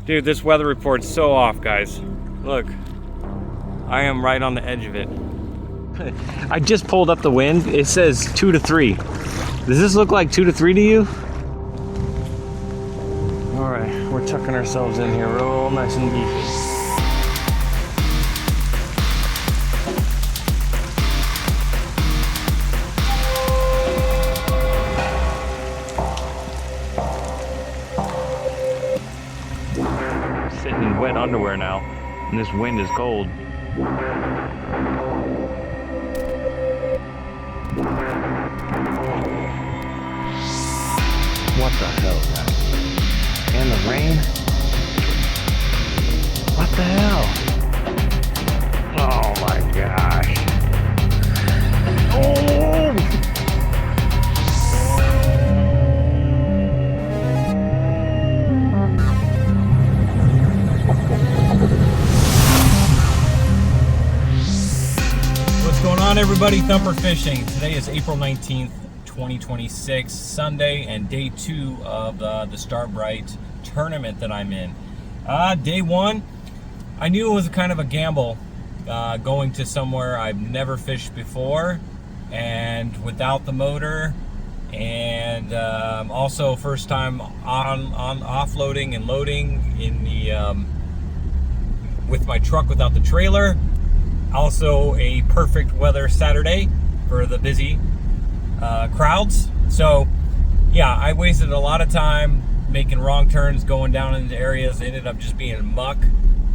Dude, this weather report's so off, guys. Look, I am right on the edge of it. I just pulled up the wind. It says 2 to 3. Does this look like 2 to 3 to you? All right, we're tucking ourselves in here real nice and beefy. Sitting in wet underwear now, and this wind is cold. What the hell, guys? And the rain? What the hell? Oh my gosh. Oh! What's going on, everybody? Thumper Fishing. Today is April 19th. 2026, Sunday, and day 2 of the StarBrite tournament that I'm in. Day 1, I knew it was kind of a gamble going to somewhere I've never fished before and without the motor, and also first time on offloading and loading in the with my truck without the trailer. Also a perfect weather Saturday for the busy crowds. So yeah, I wasted a lot of time making wrong turns, going down into areas that ended up just being muck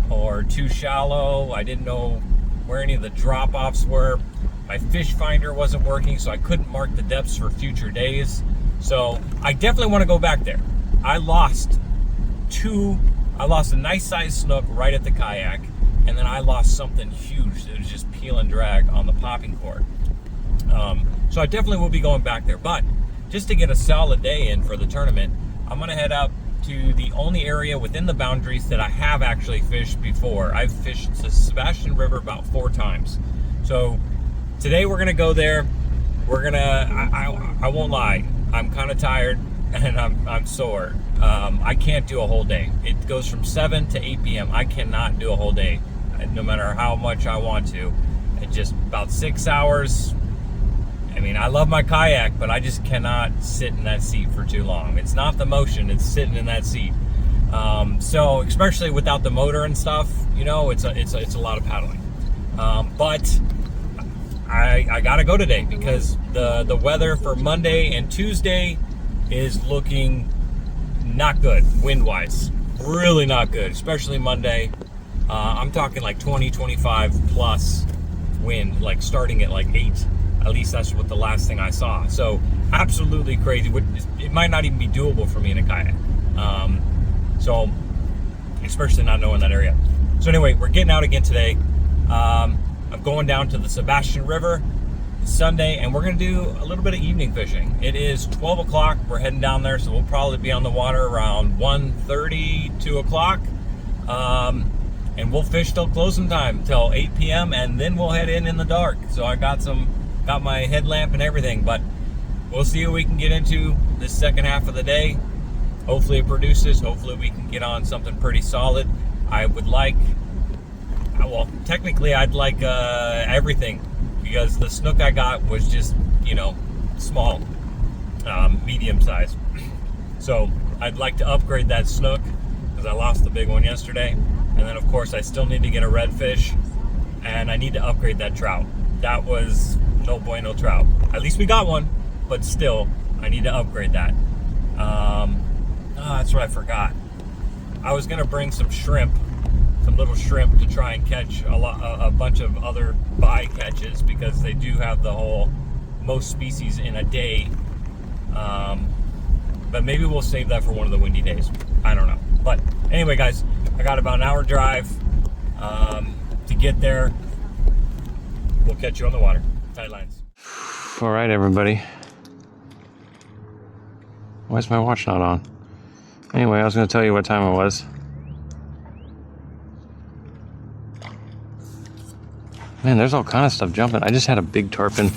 or too shallow. I didn't know where any of the drop-offs were. My fish finder wasn't working, so I couldn't mark the depths for future days. So I definitely want to go back there. I lost a nice sized snook right at the kayak, and then I lost something huge that was just peel and drag on the popping cord. So I definitely will be going back there, but just to get a solid day in for the tournament, I'm gonna head out to the only area within the boundaries that I have actually fished before. I've fished the Sebastian River about 4 times. So today we're gonna go there. We're gonna, I won't lie, I'm kind of tired and I'm sore. I can't do a whole day. It goes from 7 to 8 p.m. I cannot do a whole day, no matter how much I want to. It's just about 6 hours. I mean, I love my kayak, but I just cannot sit in that seat for too long. It's not the motion, it's sitting in that seat. So especially without the motor and stuff, you know, it's a lot of paddling. But I gotta go today because the weather for Monday and Tuesday is looking not good, wind-wise. Really not good, especially Monday. I'm talking like 20, 25 plus wind, like starting at like 8. At least that's what the last thing I saw. So absolutely crazy. It might not even be doable for me in a kayak. So especially not knowing that area. So anyway, we're getting out again today. I'm going down to the Sebastian River Sunday, and we're gonna do a little bit of evening fishing. It is 12 o'clock. We're heading down there, so we'll probably be on the water around 1:30, 2 o'clock. And we'll fish till closing time, till 8 p.m. and then we'll head in the dark. So I got my headlamp and everything, but we'll see what we can get into this second half of the day. Hopefully it produces. Hopefully we can get on something pretty solid. I would like, well, technically I'd like everything, because the snook I got was just, you know, small, medium size. So I'd like to upgrade that snook because I lost the big one yesterday. And then of course I still need to get a redfish, and I need to upgrade that trout. That was no bueno trout. At least we got one, but still, I need to upgrade that. That's what I forgot. I was gonna bring some shrimp, some little shrimp, to try and catch a bunch of other bycatches, because they do have the whole most species in a day. But maybe we'll save that for one of the windy days. I don't know. But anyway, guys, I got about an hour drive to get there. We'll catch you on the water. Tight lines. All right, everybody. Why is my watch not on? Anyway, I was going to tell you what time it was. Man, there's all kind of stuff jumping. I just had a big tarpon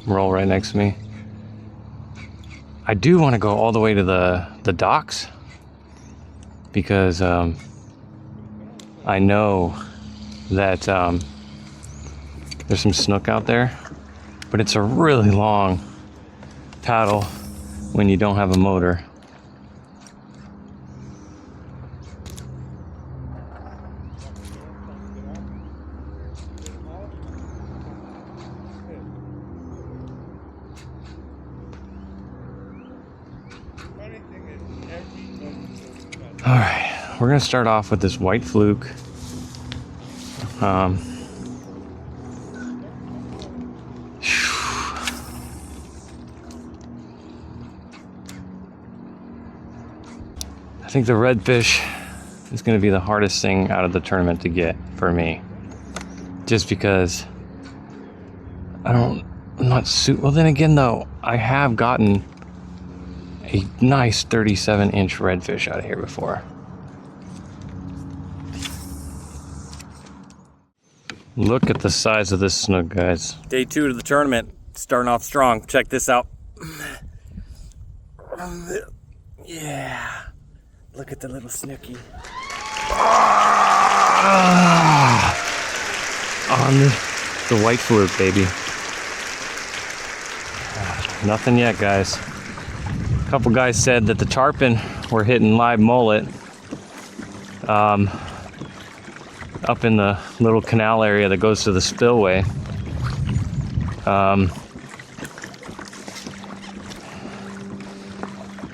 roll right next to me. I do want to go all the way to the docks because I know that there's some snook out there, but it's a really long paddle when you don't have a motor. All right, we're gonna start off with this white fluke. I think the redfish is going to be the hardest thing out of the tournament to get for me, just because I'm not well. Then again, though, I have gotten a nice 37-inch redfish out of here before. Look at the size of this snook, guys. Day 2 of the tournament, starting off strong. Check this out. Yeah. Look at the little snooky. On the white fluke, baby. Nothing yet, guys. A couple guys said that the tarpon were hitting live mullet up in the little canal area that goes to the spillway.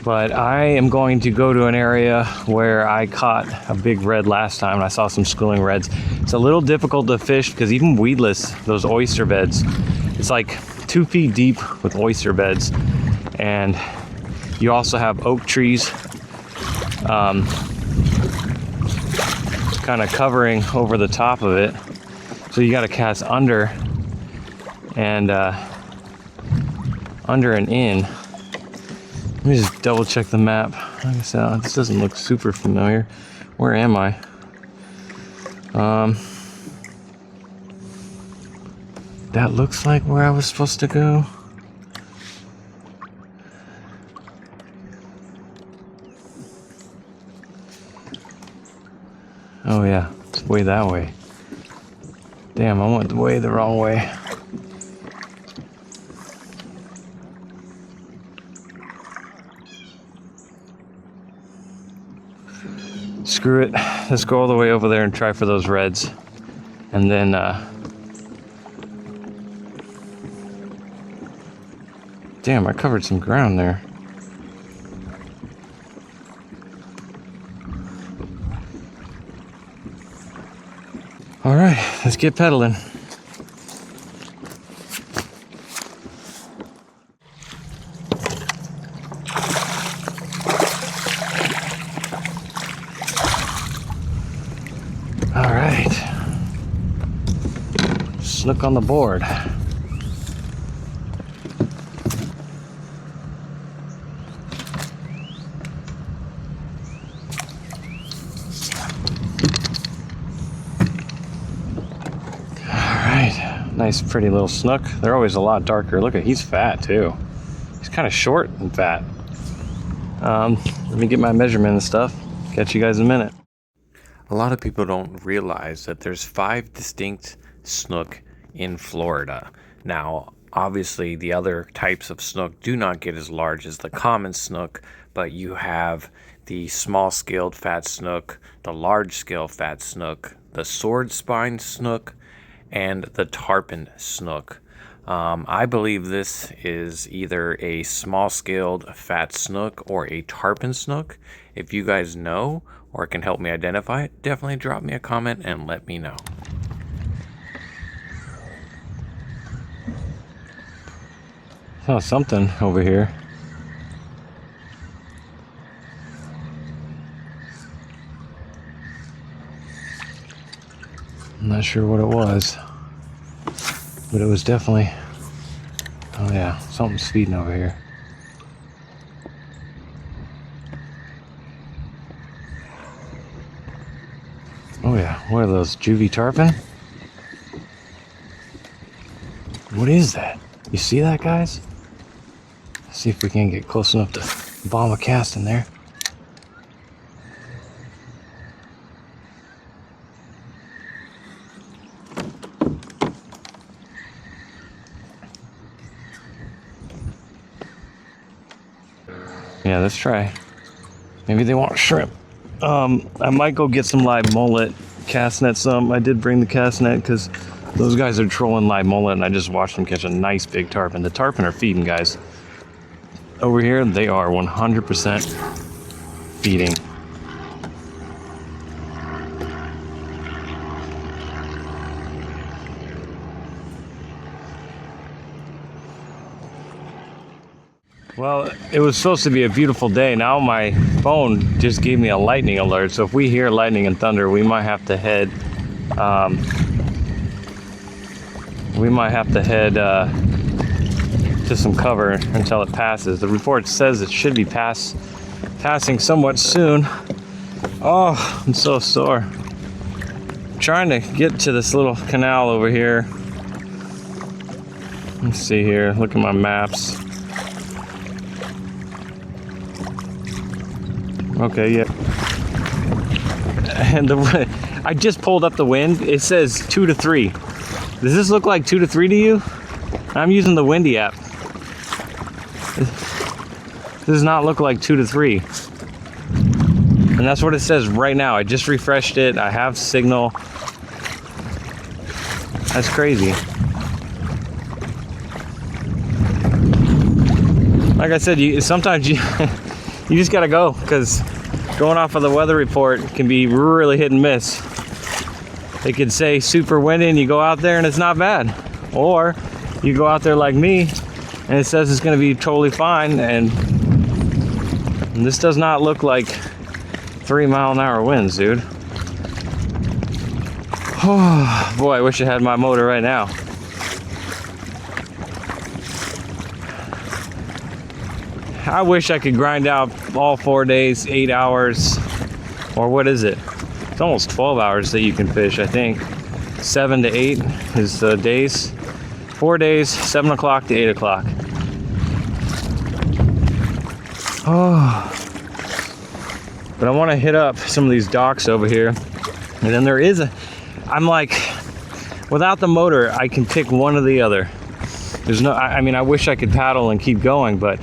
But I am going to go to an area where I caught a big red last time and I saw some schooling reds. It's a little difficult to fish because even weedless, those oyster beds, it's like 2 feet deep with oyster beds. And you also have oak trees kind of covering over the top of it. So you got to cast under and in. Let me just double check the map. Like I said, this doesn't look super familiar. Where am I? That looks like where I was supposed to go. Oh yeah, it's way that way. Damn, I went way the wrong way. Screw it. Let's go all the way over there and try for those reds. And then damn, I covered some ground there. All right, let's get pedaling. All right, snook on the board. Nice pretty little snook. They're always a lot darker. Look at, he's fat too. He's kind of short and fat. Let me get my measurement and stuff. Catch you guys in a minute. A lot of people don't realize that there's 5 distinct snook in Florida. Now, obviously the other types of snook do not get as large as the common snook, but you have the small-scaled fat snook, the large-scale fat snook, the sword-spine snook, and the tarpon snook. I believe this is either a small-scaled fat snook or a tarpon snook. If you guys know or can help me identify it, definitely drop me a comment and let me know. Saw something over here. I'm not sure what it was, but it was definitely, oh yeah, something's feeding over here. Oh yeah, what are those, juvie tarpon? What is that? You see that, guys? See if we can get close enough to bomb a cast in there. Yeah, let's try. Maybe they want shrimp. I might go get some live mullet, cast net some. I did bring the cast net because those guys are trolling live mullet, and I just watched them catch a nice big tarpon. The tarpon are feeding, guys. Over here, they are 100% feeding. Well, it was supposed to be a beautiful day. Now my phone just gave me a lightning alert. So if we hear lightning and thunder, we might have to head to some cover until it passes. The report says it should be passing somewhat soon. Oh, I'm so sore. I'm trying to get to this little canal over here. Let's see here. Look at my maps. Okay, yeah. And I just pulled up the wind. It says 2 to 3. Does this look like 2 to 3 to you? I'm using the Windy app. This does not look like 2 to 3. And that's what it says right now. I just refreshed it. I have signal. That's crazy. Like I said, sometimes you just gotta go, because going off of the weather report can be really hit and miss. It could say super windy and you go out there and it's not bad. Or you go out there like me and it says it's gonna be totally fine, and this does not look like 3-mile-an-hour winds, dude. Oh boy, I wish I had my motor right now. I wish I could grind out all 4 days, 8 hours, or what is it? It's almost 12 hours that you can fish, I think. 7 to 8 is the days. 4 days, 7 o'clock to 8 o'clock. Oh. But I want to hit up some of these docks over here. And then there is I'm like, without the motor, I can pick one or the other. There's no, I mean, I wish I could paddle and keep going, but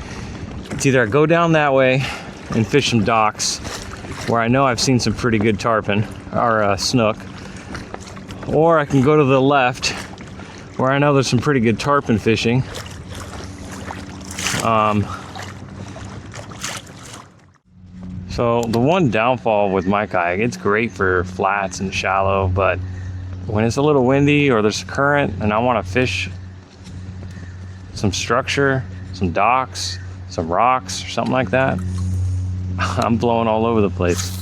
it's either I go down that way and fish some docks where I know I've seen some pretty good tarpon or snook, or I can go to the left where I know there's some pretty good tarpon fishing. So the one downfall with my kayak, it's great for flats and shallow, but when it's a little windy or there's a current and I want to fish some structure, some docks, some rocks or something like that, I'm blowing all over the place.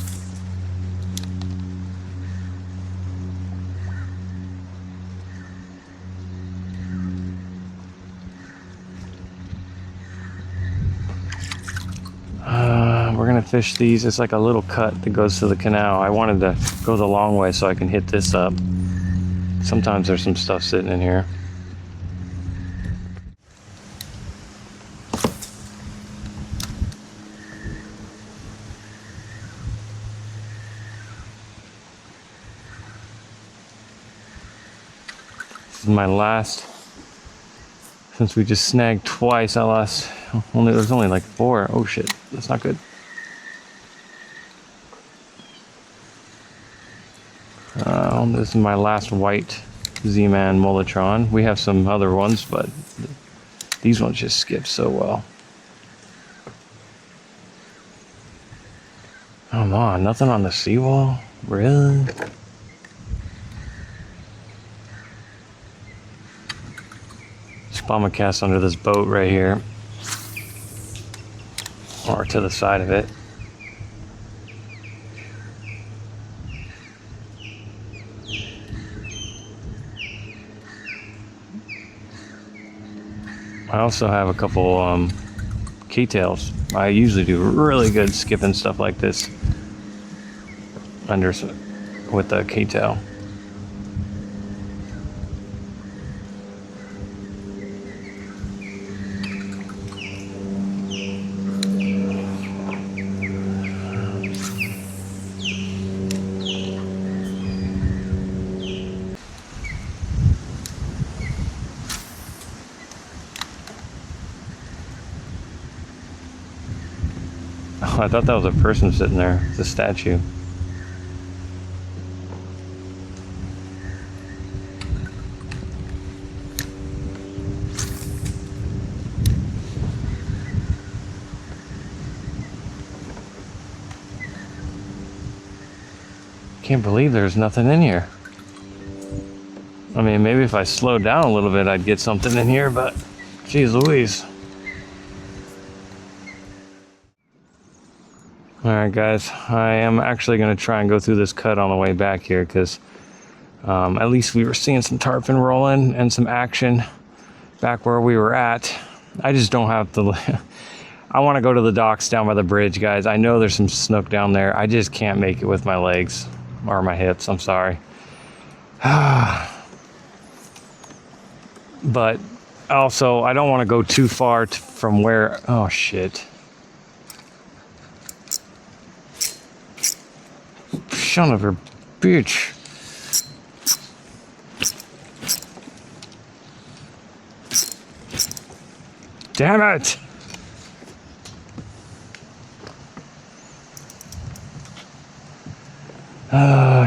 We're gonna fish these. It's like a little cut that goes to the canal. I wanted to go the long way so I can hit this up. Sometimes there's some stuff sitting in here. This is my last, since we just snagged twice, I lost there's only like 4. Oh shit, that's not good. This is my last white Z-Man Molotron. We have some other ones, but these ones just skip so well. Come on, nothing on the seawall? Really? Just bomb a cast under this boat right here, or to the side of it. I also have a couple K-tails. I usually do really good skipping stuff like this under with the K-tail. Oh, I thought that was a person sitting there, the statue. Can't believe there's nothing in here. I mean, maybe if I slowed down a little bit, I'd get something in here, but geez Louise. All right, guys, I am actually going to try and go through this cut on the way back here because at least we were seeing some tarpon rolling and some action back where we were at. I just don't have to. I want to go to the docks down by the bridge, guys. I know there's some snook down there. I just can't make it with my legs or my hips. I'm sorry. But also, I don't want to go too far from where. Oh, shit. Son of a bitch. Damn it.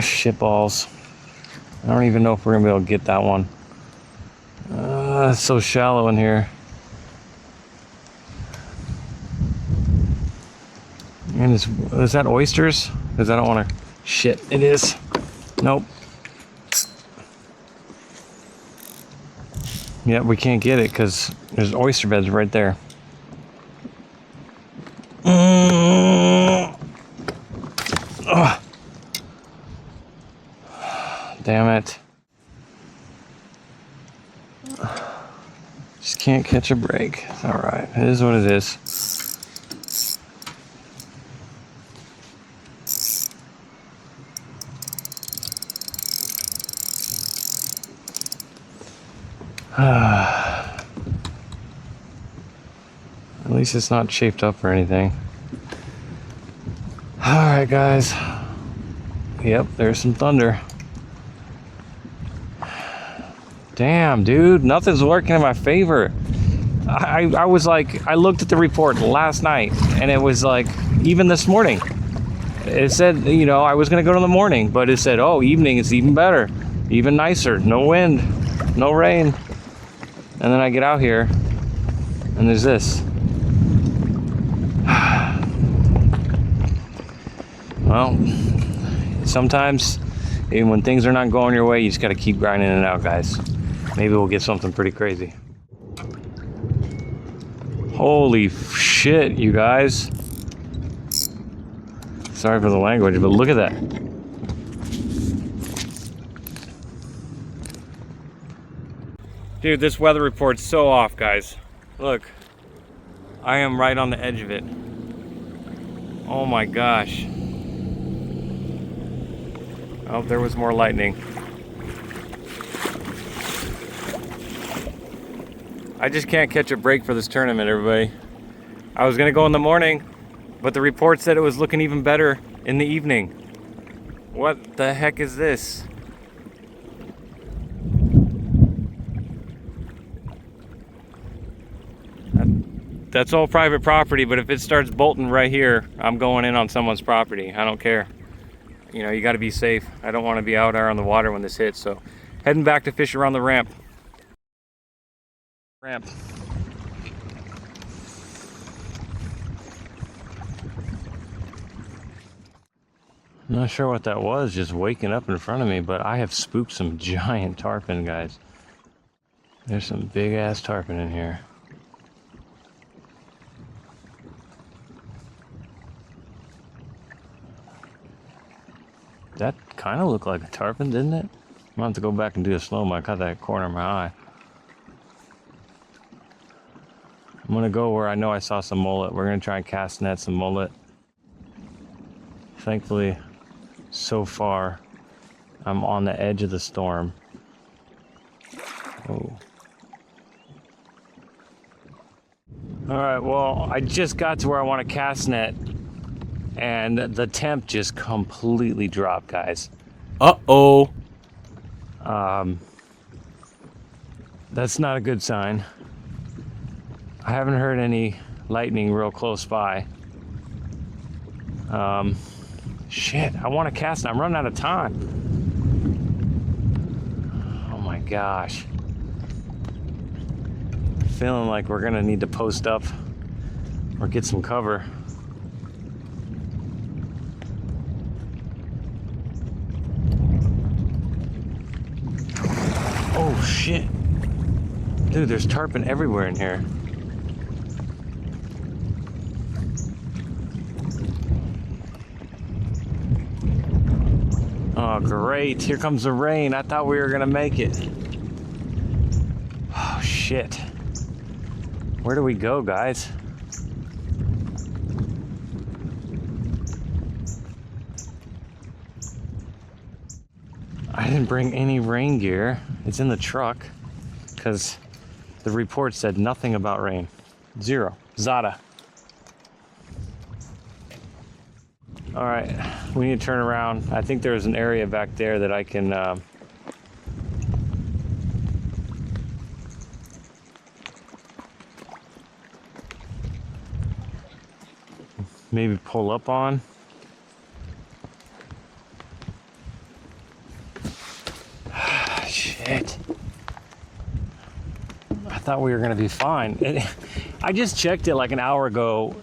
Shit balls. I don't even know if we're gonna be able to get that one. It's so shallow in here. And is that oysters? Because I don't want to. Shit, it is. Nope. Yeah, we can't get it because there's oyster beds right there. Ugh. Damn it. Just can't catch a break. It's alright. It is what it is. At least it's not chafed up or anything. Alright, guys. Yep, there's some thunder. Damn, dude, nothing's working in my favor. I was like, I looked at the report last night, and it was like, even this morning, it said, you know, I was gonna go in the morning, but it said, oh, evening is even better, even nicer, no wind, no rain. And then I get out here, and there's this. Well, sometimes, even when things are not going your way, you just gotta keep grinding it out, guys. Maybe we'll get something pretty crazy. Holy shit, you guys. Sorry for the language, but look at that. Dude, this weather report's so off, guys. Look, I am right on the edge of it. Oh my gosh. Oh, there was more lightning. I just can't catch a break for this tournament, everybody. I was gonna go in the morning, but the report said it was looking even better in the evening. What the heck is this? That's all private property, but if it starts bolting right here, I'm going in on someone's property. I don't care. You know, you gotta be safe. I don't wanna be out there on the water when this hits, so heading back to fish around the ramp. I'm not sure what that was just waking up in front of me, but I have spooked some giant tarpon, guys. There's some big ass tarpon in here. That kind of looked like a tarpon, didn't it? I'm gonna have to go back and do a slow-mo. I caught that corner of my eye. I'm gonna go where I know I saw some mullet. We're gonna try and cast net some mullet. Thankfully, so far, I'm on the edge of the storm. Oh. All right, well, I just got to where I want to cast net, and the temp just completely dropped, guys. Uh-oh. That's not a good sign. I haven't heard any lightning real close by. Shit, I want to cast. I'm running out of time. Oh my gosh. Feeling like we're gonna need to post up or get some cover. Oh shit. Dude, there's tarpon everywhere in here. Oh, great. Here comes the rain. I thought we were gonna make it. Oh, shit. Where do we go, guys? I didn't bring any rain gear. It's in the truck because the report said nothing about rain. Zero. Zada. All right, we need to turn around. I think there's an area back there that I can maybe pull up on. Shit. I thought we were gonna be fine. I just checked it like an hour ago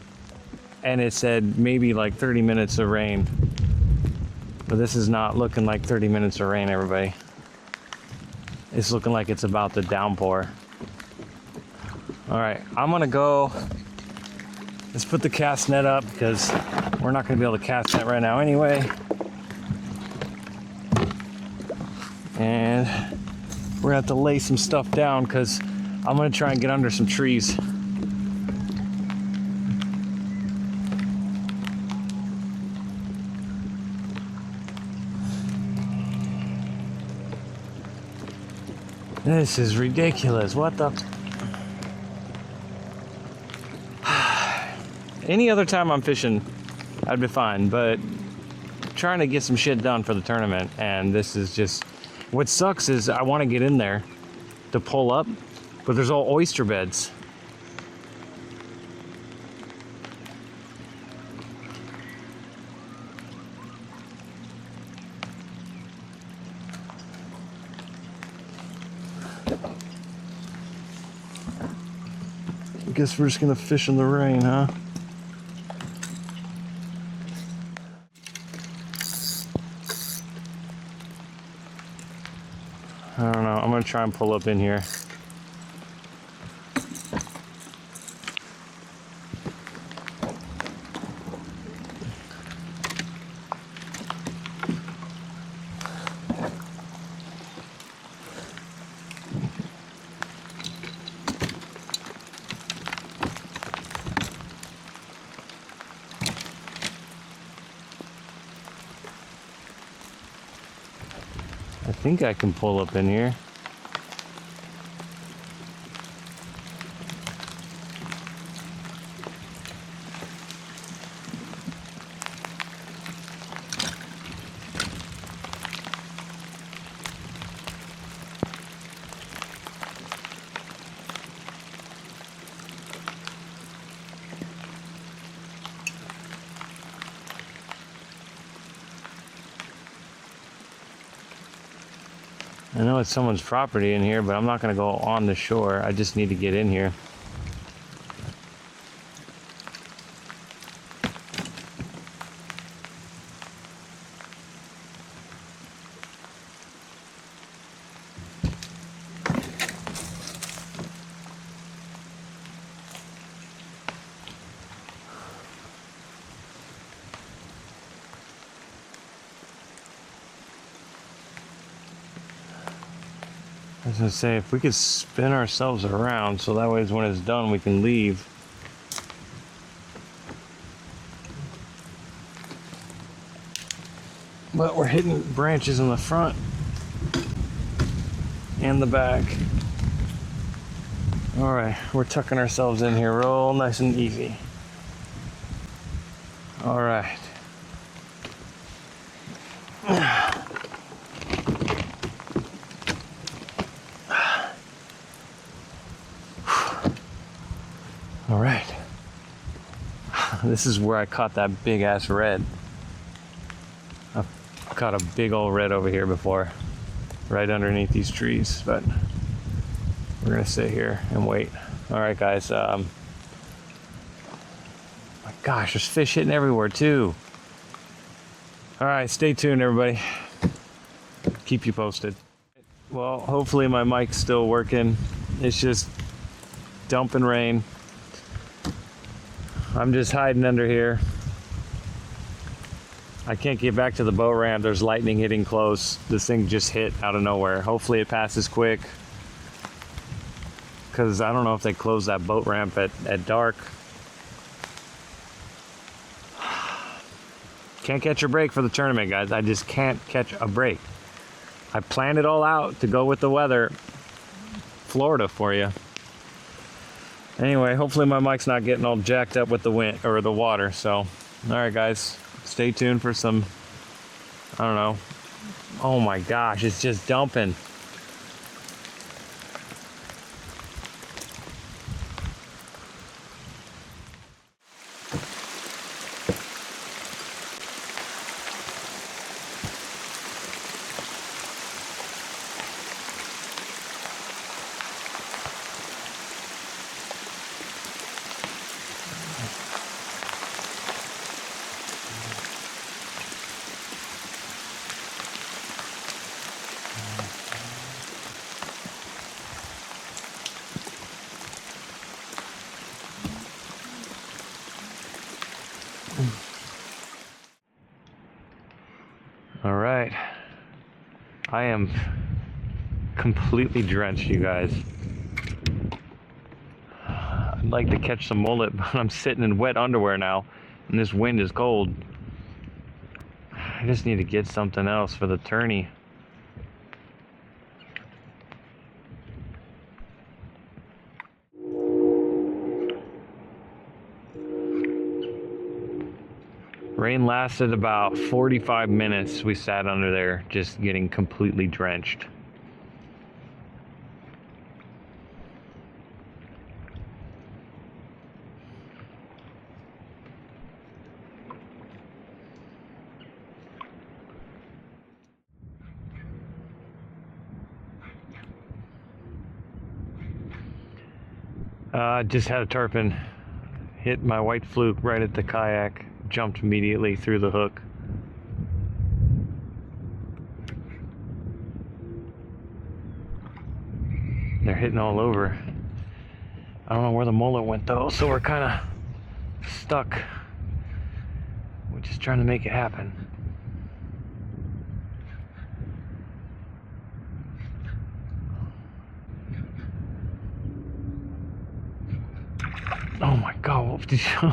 and it said maybe like 30 minutes of rain. But this is not looking like 30 minutes of rain, everybody. It's looking like it's about to downpour. All right, I'm gonna go. Let's put the cast net up because we're not gonna be able to cast net right now anyway. And we're gonna have to lay some stuff down because I'm gonna try and get under some trees. This is ridiculous. What the? Any other time I'm fishing, I'd be fine, but trying to get some shit done for the tournament, and this is just, what sucks is I want to get in there to pull up, but there's all oyster beds. I guess we're just gonna fish in the rain, huh? I don't know, I'm gonna try and pull up in here. I think I can pull up in here. I know it's someone's property in here, but I'm not going to go on the shore. I just need to get in here. I was gonna say, if we could spin ourselves around so that way when it's done we can leave. But we're hitting branches in the front and the back. All right, we're tucking ourselves in here real nice and easy. All right. All right. This is where I caught that big ass red. I've caught a big old red over here before, right underneath these trees, but we're gonna sit here and wait. All right, guys. My gosh, there's fish hitting everywhere too. All right, stay tuned, everybody. Keep you posted. Well, hopefully my mic's still working. It's just dumping rain. I'm just hiding under here. I can't get back to the boat ramp. There's lightning hitting close. This thing just hit out of nowhere. Hopefully it passes quick, because I don't know if they close that boat ramp at dark. Can't catch a break for the tournament, guys. I just can't catch a break. I planned it all out to go with the weather. Florida for you. Anyway, hopefully my mic's not getting all jacked up with the wind or the water. So, all right, guys, stay tuned for some, I don't know. Oh my gosh, it's just dumping. All right, I am completely drenched, you guys. I'd like to catch some mullet, but I'm sitting in wet underwear now, and this wind is cold. I just need to get something else for the tourney. Rain lasted about 45 minutes. We sat under there just getting completely drenched. Just had a tarpon hit my white fluke right at the kayak. Jumped immediately through the hook. They're hitting all over. I don't know where the mullet went though, so we're kind of stuck. We're just trying to make it happen. Oh my God, what did you...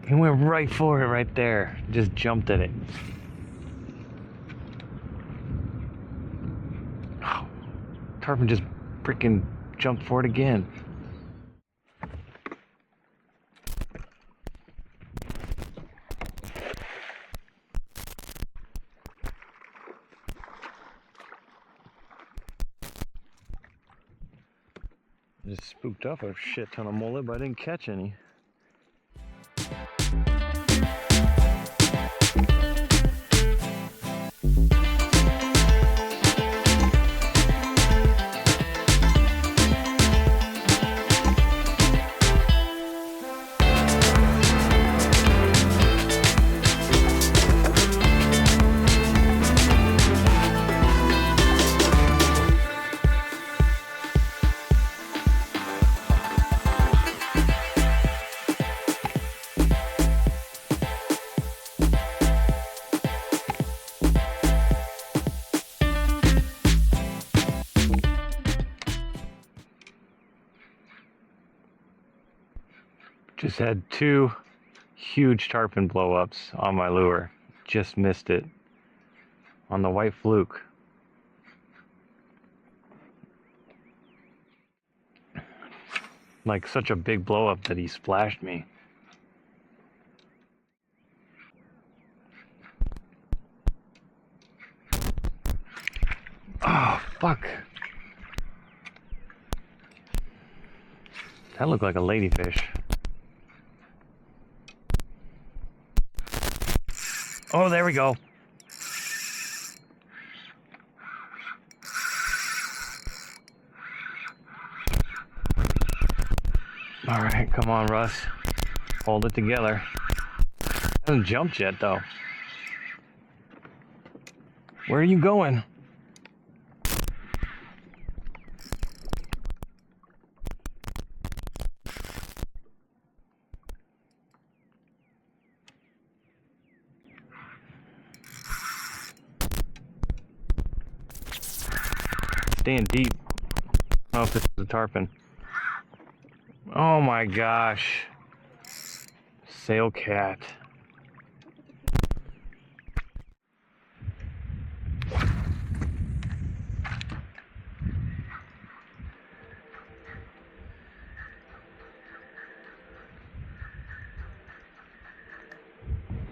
He went right for it right there. Just jumped at it. Oh, tarpon just freaking jumped for it again. Just spooked up a shit ton of mullet, but I didn't catch any. Just had two huge tarpon blow-ups on my lure. Just missed it on the white fluke. Like such a big blow-up that he splashed me. Oh, fuck. That looked like a ladyfish. Oh, there we go. All right, come on, Russ. Hold it together. Hasn't jumped yet, though. Where are you going? Staying deep. I don't know if this is a tarpon. Oh my gosh. Sail cat.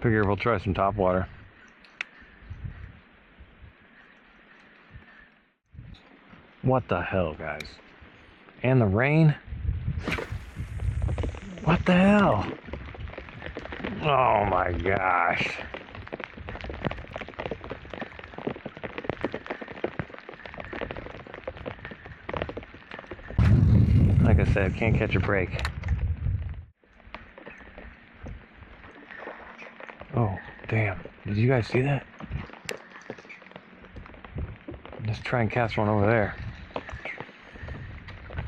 Figure we'll try some top water. What the hell, guys? And the rain? What the hell? Oh my gosh. Like I said, can't catch a break. Oh, damn. Did you guys see that? Let's try and cast one over there.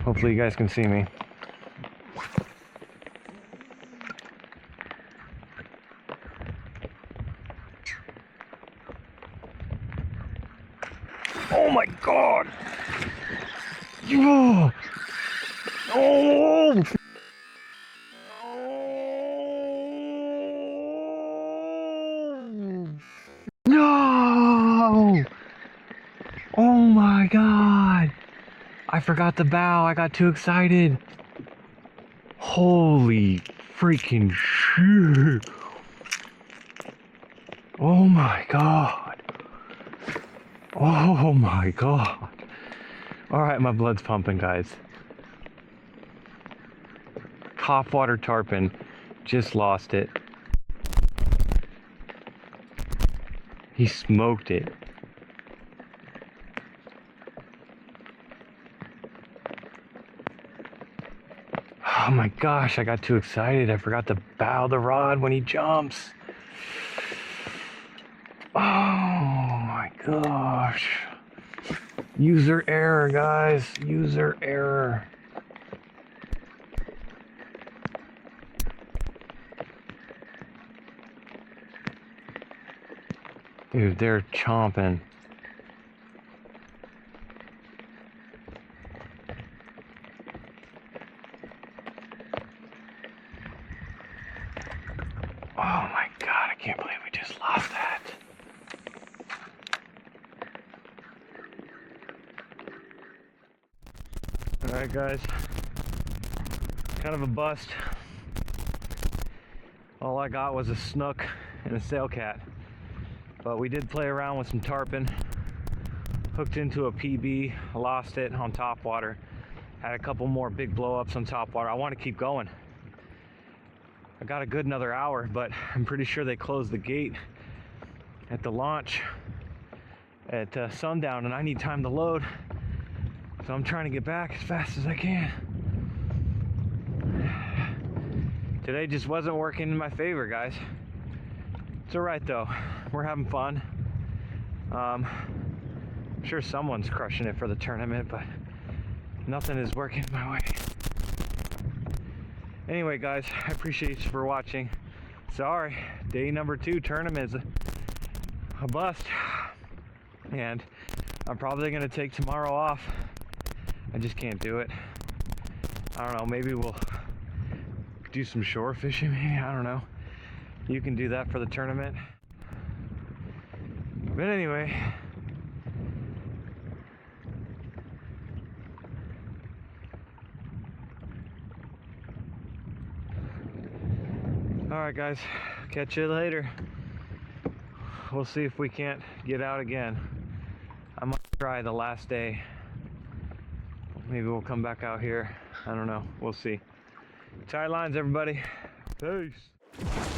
Hopefully you guys can see me. Oh my God! Oh! Oh! No! Oh my God! I forgot the bow. I got too excited. Holy freaking shit! Oh my God! Oh my God! All right, my blood's pumping, guys. Topwater tarpon, just lost it. He smoked it. Oh my gosh, I got too excited. I forgot to bow the rod when he jumps. Oh my gosh. User error, guys. User error. Dude, they're chomping. Oh my God, I can't believe we just lost that. Alright guys, kind of a bust. All I got was a snook and a sail cat. But we did play around with some tarpon. Hooked into a PB, lost it on top water. Had a couple more big blow ups on top water. I want to keep going. I got a good another hour, but I'm pretty sure they closed the gate at the launch at sundown, and I need time to load. So I'm trying to get back as fast as I can. Today just wasn't working in my favor, guys. It's alright though. We're having fun. I'm sure someone's crushing it for the tournament, but nothing is working my way. Anyway, guys, I appreciate you for watching. Sorry, day number 2 tournament is a bust. And I'm probably going to take tomorrow off. I just can't do it. I don't know, maybe we'll do some shore fishing, maybe, I don't know. You can do that for the tournament. But anyway, alright guys, catch you later. We'll see if we can't get out again. I might try the last day. Maybe we'll come back out here. I don't know, we'll see. Tight lines, everybody. Peace.